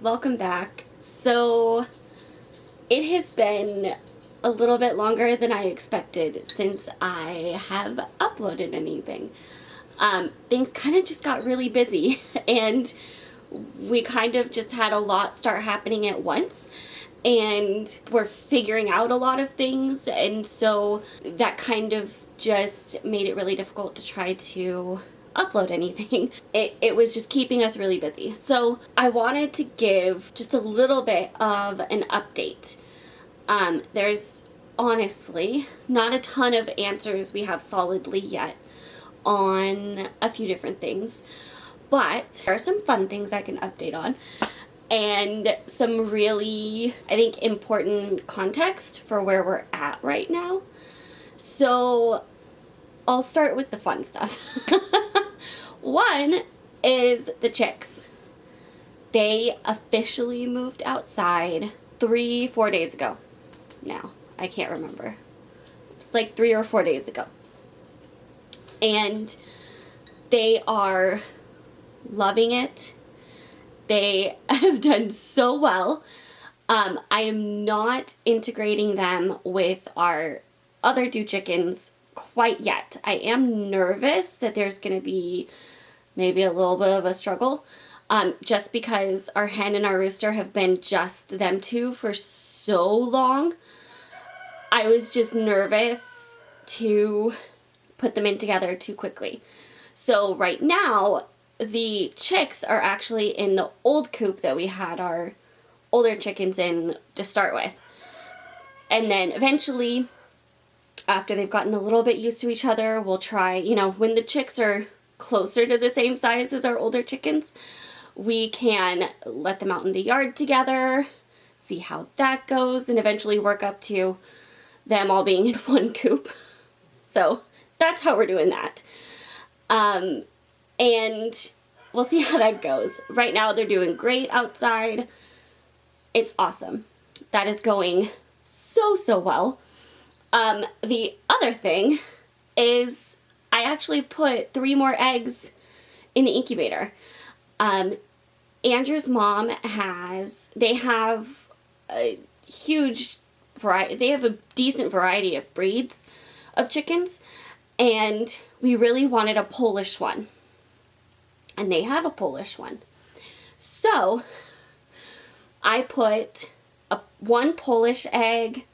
welcome back. So it has been a little bit longer than I expected since I have uploaded anything. Things kind of just got really busy and we kind of just had a lot start happening at once, and we're figuring out a lot of things, and so that kind of just made it really difficult to try to upload anything. It was just keeping us really busy. So I wanted to give just a little bit of an update. There's honestly not a ton of answers we have solidly yet on a few different things, but there are some fun things I can update on and some really, I think, important context for where we're at right now. So I'll start with the fun stuff. One is the chicks. They officially moved outside 3-4 days ago now. I can't remember. It's like 3 or 4 days ago. And they are loving it. They have done so well. I am not integrating them with our other 2 chickens quite yet. I am nervous that there's going to be maybe a little bit of a struggle, just because our hen and our rooster have been just them 2 for so long. I was just nervous to put them in together too quickly. So right now, the chicks are actually in the old coop that we had our older chickens in to start with. And then eventually, after they've gotten a little bit used to each other, we'll try, when the chicks are closer to the same size as our older chickens, we can let them out in the yard together, see how that goes, and eventually work up to them all being in one coop. So that's how we're doing that. And we'll see how that goes. Right now they're doing great outside. It's awesome. That is going so well. The other thing is I actually put 3 more eggs in the incubator. Andrew's mom they have a huge variety, they have a decent variety of breeds of chickens, and we really wanted a Polish one. And they have a Polish one. So I put 1 Polish egg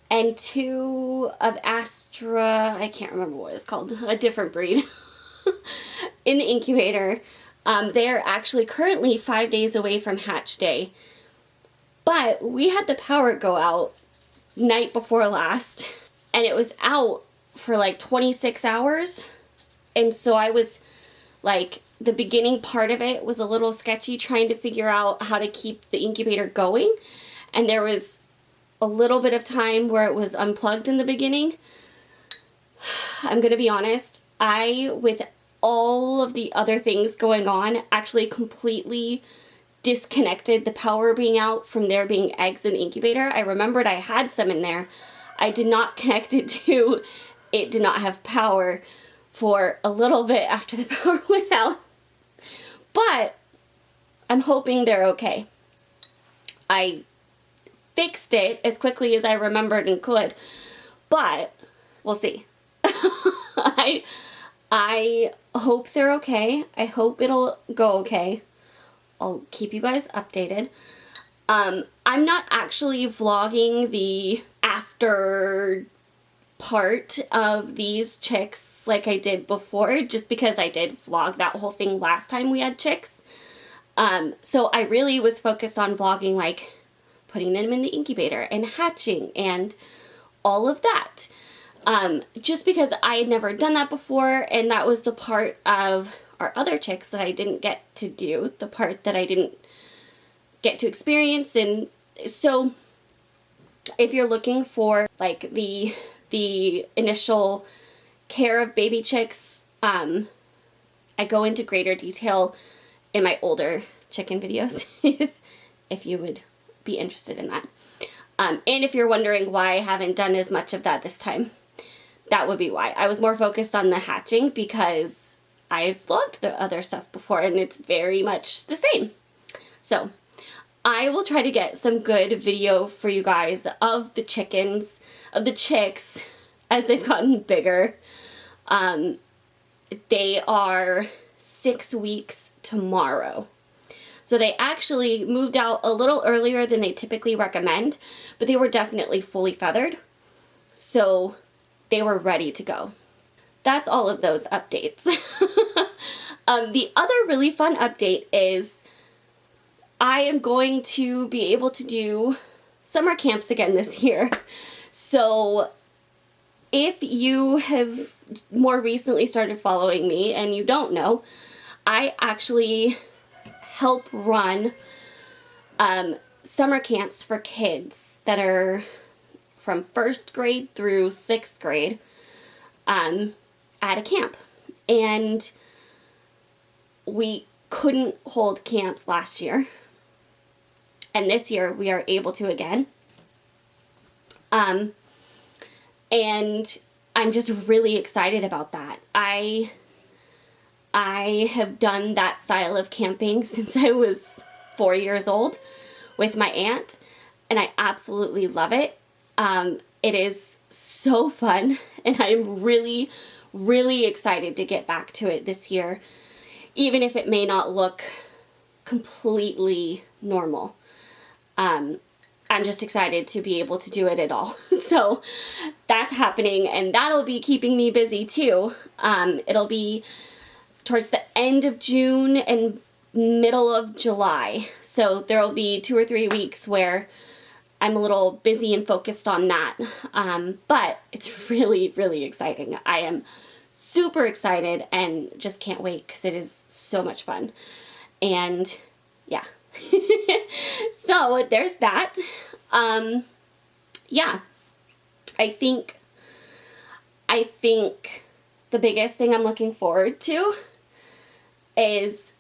and 2 of Astra, I can't remember what it's called, a different breed, in the incubator. They are actually currently 5 days away from hatch day, but we had the power go out night before last, and it was out for like 26 hours, and so I was like, the beginning part of it was a little sketchy, trying to figure out how to keep the incubator going, and there was a little bit of time where it was unplugged in the beginning. I'm gonna be honest, with all of the other things going on, actually completely disconnected the power being out from there being eggs in the incubator. I remembered I had some in there. I did not connect it to it did not have power for a little bit after the power went out. But I'm hoping they're okay. I fixed it as quickly as I remembered and could, but we'll see. I hope they're okay. I hope it'll go okay. I'll keep you guys updated. I'm not actually vlogging the after part of these chicks like I did before, just because I did vlog that whole thing last time we had chicks. So I really was focused on vlogging like putting them in the incubator and hatching and all of that. Just because I had never done that before, and that was the part of our other chicks that I didn't get to do, the part that I didn't get to experience. And so if you're looking for like the initial care of baby chicks, I go into greater detail in my older chicken videos if you would be interested in that. And if you're wondering why I haven't done as much of that this time, that would be why. I was more focused on the hatching because I've vlogged the other stuff before and it's very much the same. So I will try to get some good video for you guys of the chickens, of the chicks, as they've gotten bigger. They are 6 weeks tomorrow. So they actually moved out a little earlier than they typically recommend, but they were definitely fully feathered. So they were ready to go. That's all of those updates. The other really fun update is I am going to be able to do summer camps again this year. So if you have more recently started following me and you don't know, I actually help run summer camps for kids that are from 1st grade through 6th grade at a camp. And we couldn't hold camps last year. And this year we are able to again. And I'm just really excited about that. I have done that style of camping since I was 4 years old with my aunt, and I absolutely love it. It is so fun, and I'm really, really excited to get back to it this year, even if it may not look completely normal. I'm just excited to be able to do it at all. So that's happening, and that'll be keeping me busy too. It'll be towards the end of June and middle of July. So there'll be 2 or 3 weeks where I'm a little busy and focused on that. But it's really, really exciting. I am super excited and just can't wait because it is so much fun. And yeah. So there's that. Yeah. I think the biggest thing I'm looking forward to is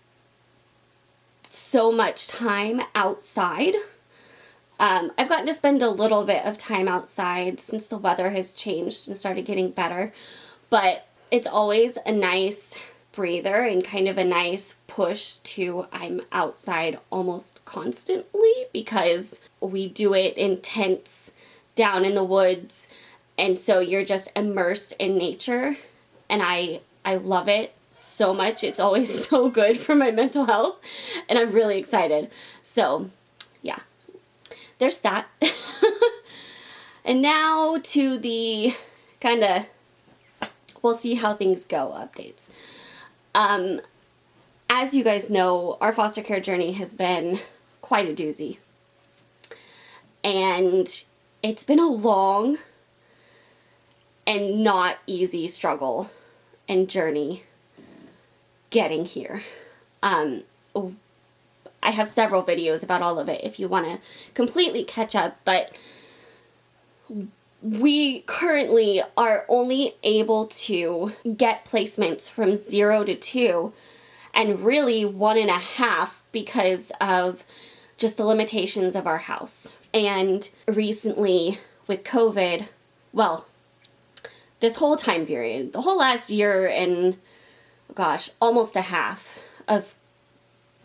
so much time outside. I've gotten to spend a little bit of time outside since the weather has changed and started getting better, but it's always a nice breather and kind of a nice push to I'm outside almost constantly because we do it in tents down in the woods, and so you're just immersed in nature, and I love it so much. It's always so good for my mental health, and I'm really excited. So yeah, there's that. And now to the kind of we'll see how things go updates. As you guys know, our foster care journey has been quite a doozy. And it's been a long and not easy struggle and journey getting here. I have several videos about all of it if you want to completely catch up, but we currently are only able to get placements from 0 to 2 and really 1.5 because of just the limitations of our house. And recently with COVID, well, this whole time period, the whole last year and gosh, almost a half of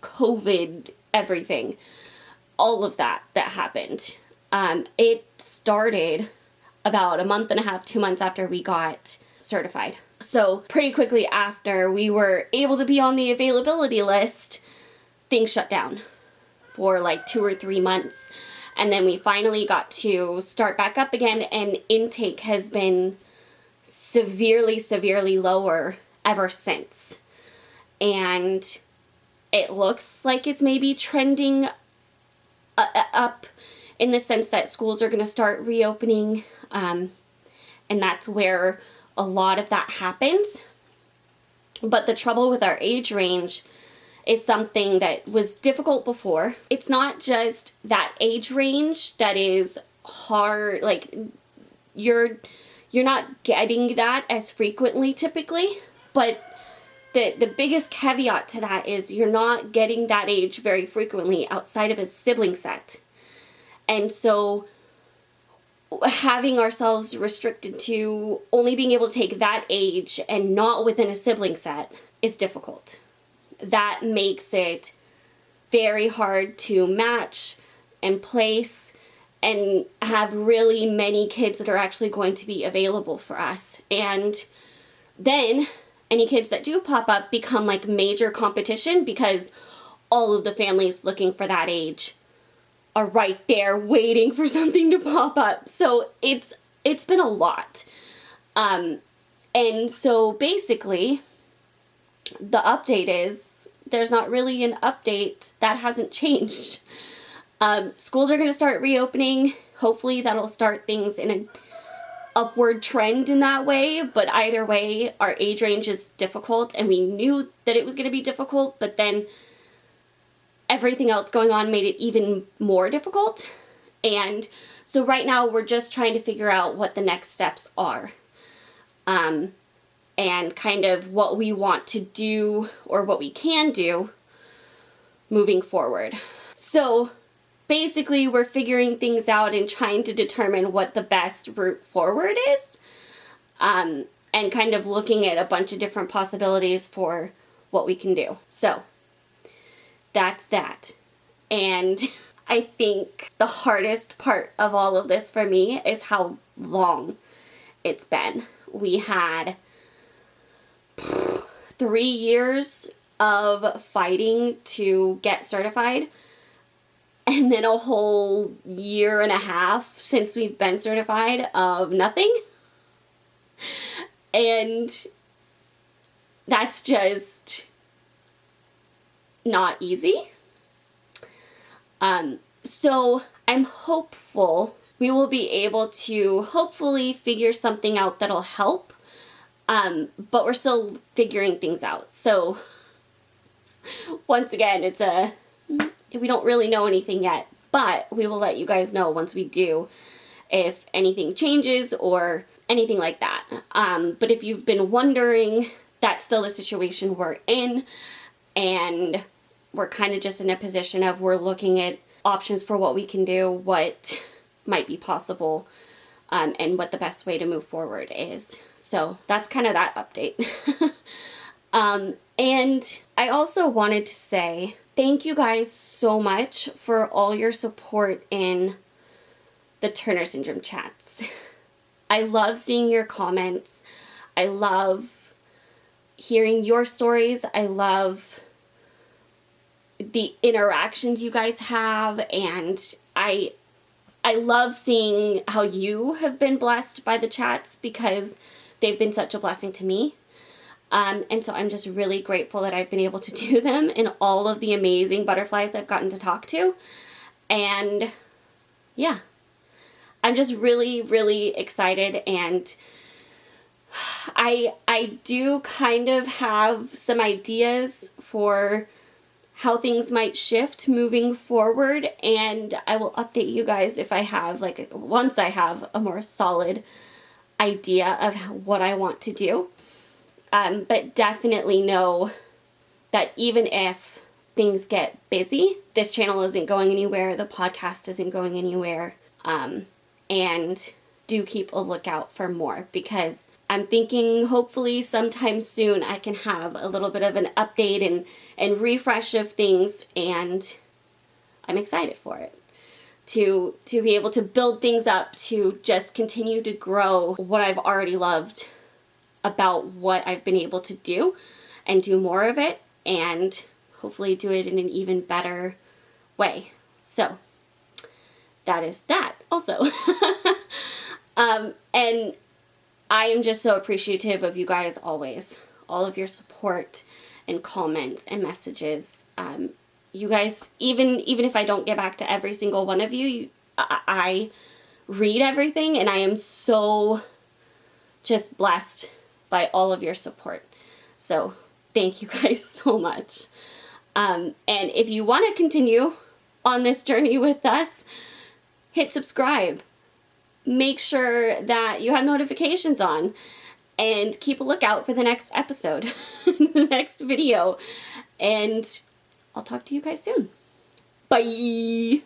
COVID, everything, all of that happened. It started about a month and a half, 2 months after we got certified. So pretty quickly after we were able to be on the availability list, things shut down for like 2 or 3 months. And then we finally got to start back up again, and intake has been severely, severely lower ever since. And it looks like it's maybe trending up in the sense that schools are going to start reopening, and that's where a lot of that happens. But the trouble with our age range is something that was difficult before. It's not just that age range that is hard, like you're not getting that as frequently typically, but the biggest caveat to that is you're not getting that age very frequently outside of a sibling set. And so having ourselves restricted to only being able to take that age and not within a sibling set is difficult. That makes it very hard to match and place and have really many kids that are actually going to be available for us. And then any kids that do pop up become like major competition because all of the families looking for that age are right there waiting for something to pop up. So it's been a lot. And so basically the update is there's not really an update. That hasn't changed. Schools are going to start reopening. Hopefully that'll start things in an upward trend in that way. But either way, our age range is difficult, and we knew that it was going to be difficult, but then everything else going on made it even more difficult. And so right now we're just trying to figure out what the next steps are. And kind of what we want to do or what we can do moving forward. So basically we're figuring things out and trying to determine what the best route forward is, and kind of looking at a bunch of different possibilities for what we can do. So that's that. And I think the hardest part of all of this for me is how long it's been. We had 3 years of fighting to get certified, and then a whole year and a half since we've been certified of nothing. And that's just not easy. So I'm hopeful we will be able to hopefully figure something out that'll help. But we're still figuring things out. So once again, we don't really know anything yet, but we will let you guys know once we do if anything changes or anything like that. But if you've been wondering, that's still the situation we're in, and we're kind of just in a position of we're looking at options for what we can do, what might be possible, and what the best way to move forward is. So that's kind of that update. And I also wanted to say thank you guys so much for all your support in the Turner Syndrome chats. I love seeing your comments. I love hearing your stories. I love the interactions you guys have, and I love seeing how you have been blessed by the chats because they've been such a blessing to me. And so I'm just really grateful that I've been able to do them and all of the amazing butterflies I've gotten to talk to. And yeah, I'm just really, really excited, and I do kind of have some ideas for how things might shift moving forward, and I will update you guys if I have, once I have a more solid idea of what I want to do. But definitely know that even if things get busy, this channel isn't going anywhere, the podcast isn't going anywhere, and do keep a lookout for more, because I'm thinking hopefully sometime soon I can have a little bit of an update and refresh of things, and I'm excited for it. To be able to build things up, to just continue to grow what I've already loved about what I've been able to do, and do more of it, and hopefully do it in an even better way. So that is that also. And I am just so appreciative of you guys always, all of your support and comments and messages. You guys, even if I don't get back to every single one of you, I read everything, and I am so just blessed by all of your support. So thank you guys so much. And if you want to continue on this journey with us, hit subscribe. Make sure that you have notifications on, and keep a lookout for the next episode, the next video. And I'll talk to you guys soon. Bye!